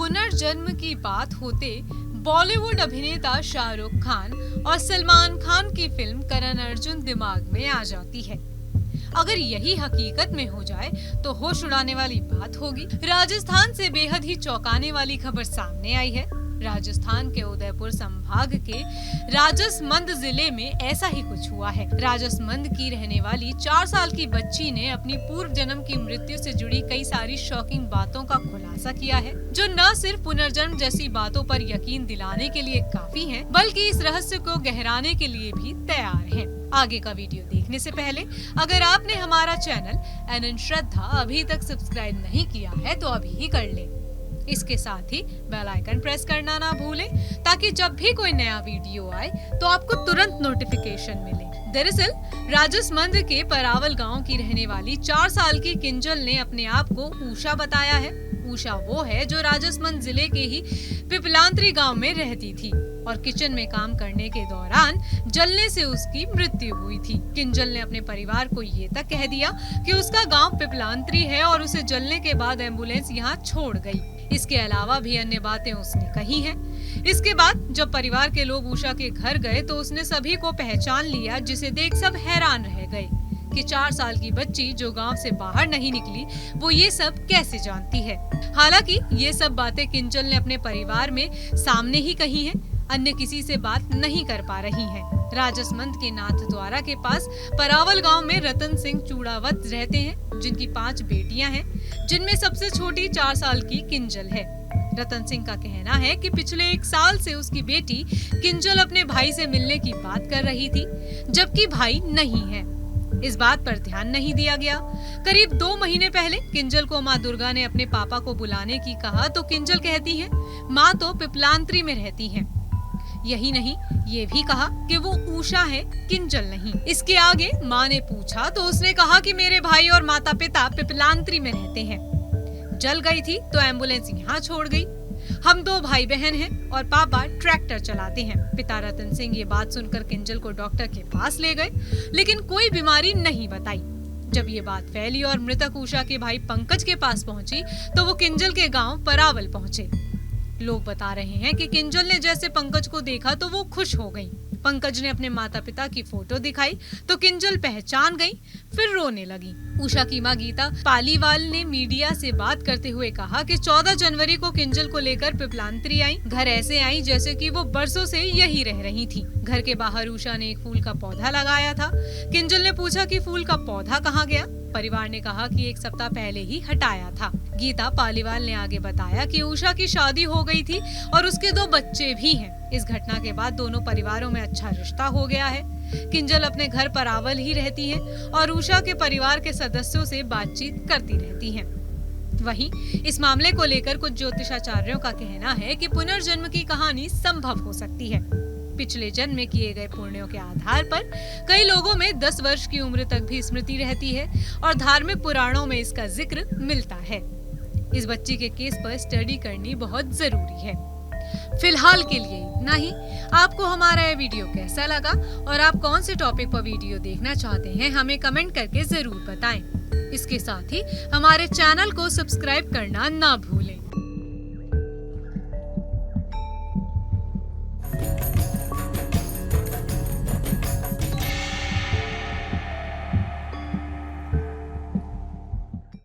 पुनर्जन्म की बात होते बॉलीवुड अभिनेता शाहरुख खान और सलमान खान की फिल्म करण अर्जुन दिमाग में आ जाती है। अगर यही हकीकत में हो जाए तो होश उड़ाने वाली बात होगी। राजस्थान से बेहद ही चौंकाने वाली खबर सामने आई है। राजस्थान के उदयपुर संभाग के राजसमंद जिले में ऐसा ही कुछ हुआ है। राजसमंद की रहने वाली 4 साल की बच्ची ने अपनी पूर्व जन्म की मृत्यु से जुड़ी कई सारी शॉकिंग बातों का खुलासा किया है, जो न सिर्फ पुनर्जन्म जैसी बातों पर यकीन दिलाने के लिए काफी है, बल्कि इस रहस्य को गहराने के लिए भी तैयार है। आगे का वीडियो देखने से पहले अगर आपने हमारा चैनल एनएन श्रद्धा अभी तक सब्सक्राइब नहीं किया है तो अभी ही कर लें। इसके साथ ही बेल आइकन प्रेस करना ना भूलें ताकि जब भी कोई नया वीडियो आए तो आपको तुरंत नोटिफिकेशन मिले। दरअसल राजसमंद के परावल गांव की रहने वाली 4 साल की किंजल ने अपने आप को उषा बताया है। उषा वो है जो राजसमंद जिले के ही पिपलांत्री गांव में रहती थी और किचन में काम करने के दौरान जलने से उसकी मृत्यु हुई थी। किंजल ने अपने परिवार को ये तक कह दिया कि उसका गांव पिपलांत्री है और उसे जलने के बाद एम्बुलेंस यहाँ छोड़ गई। इसके अलावा भी अन्य बातें उसने कही हैं। इसके बाद जब परिवार के लोग उषा के घर गए तो उसने सभी को पहचान लिया, जिसे देख सब हैरान रह गए कि 4 साल की बच्ची जो गांव से बाहर नहीं निकली वो ये सब कैसे जानती है। हालांकि ये सब बातें किंजल ने अपने परिवार में सामने ही कही हैं, अन्य किसी से बात नहीं कर पा रही हैं। राजसमंद के नाथद्वारा के पास परावल गांव में रतन सिंह चूड़ावत रहते हैं, जिनकी 5 बेटियां हैं, जिनमें सबसे छोटी 4 साल की किंजल है। रतन सिंह का कहना है कि पिछले 1 साल से उसकी बेटी किंजल अपने भाई से मिलने की बात कर रही थी, जबकि भाई नहीं है। इस बात पर ध्यान नहीं दिया गया। करीब 2 महीने पहले किंजल को माँ दुर्गा ने अपने पापा को बुलाने की कहा तो किंजल कहती है माँ तो पिपलांत्री में रहती है। यही नहीं, ये भी कहा कि वो उषा है, किंजल नहीं। इसके आगे माँ ने पूछा तो उसने कहा कि मेरे भाई और माता पिता पिपलांत्री में रहते हैं। जल गई थी तो एम्बुलेंस यहाँ छोड़ गई। हम 2 भाई बहन हैं और पापा ट्रैक्टर चलाते हैं। पिता रतन सिंह ये बात सुनकर किंजल को डॉक्टर के पास ले गए, लेकिन कोई बीमारी नहीं बताई। जब ये बात फैली और मृतक उषा के भाई पंकज के पास पहुंची तो वो किंजल के गांव परावल पहुंचे। लोग बता रहे हैं कि किंजल ने जैसे पंकज को देखा तो वो खुश हो गई। पंकज ने अपने माता पिता की फोटो दिखाई तो किंजल पहचान गई, फिर रोने लगी। उषा की मां गीता पालीवाल ने मीडिया से बात करते हुए कहा कि 14 जनवरी को किंजल को लेकर पिपलांत्री आई। घर ऐसे आई जैसे कि वो बरसों से यही रह रही थी। घर के बाहर उषा ने एक फूल का पौधा लगाया था। किंजल ने पूछा कि फूल का पौधा कहाँ गया। परिवार ने कहा कि 1 सप्ताह पहले ही हटाया था। गीता पालीवाल ने आगे बताया कि उषा की शादी हो गई थी और उसके 2 बच्चे भी हैं। इस घटना के बाद दोनों परिवारों में अच्छा रिश्ता हो गया है। किंजल अपने घर परावल ही रहती है और उषा के परिवार के सदस्यों से बातचीत करती रहती हैं। वहीं इस मामले को लेकर कुछ ज्योतिषाचार्यों का कहना है कि पुनर्जन्म की कहानी संभव हो सकती है। पिछले जन्म में किए गए पुण्यों के आधार पर कई लोगों में 10 वर्ष की उम्र तक भी स्मृति रहती है और धार्मिक पुराणों में इसका जिक्र मिलता है। इस बच्ची के केस पर स्टडी करनी बहुत जरूरी है। फिलहाल के लिए इतना ही। आपको हमारा ये वीडियो कैसा लगा और आप कौन से टॉपिक पर वीडियो देखना चाहते हैं हमें कमेंट करके जरूर बताएं। इसके साथ ही हमारे चैनल को सब्सक्राइब करना ना भूलें।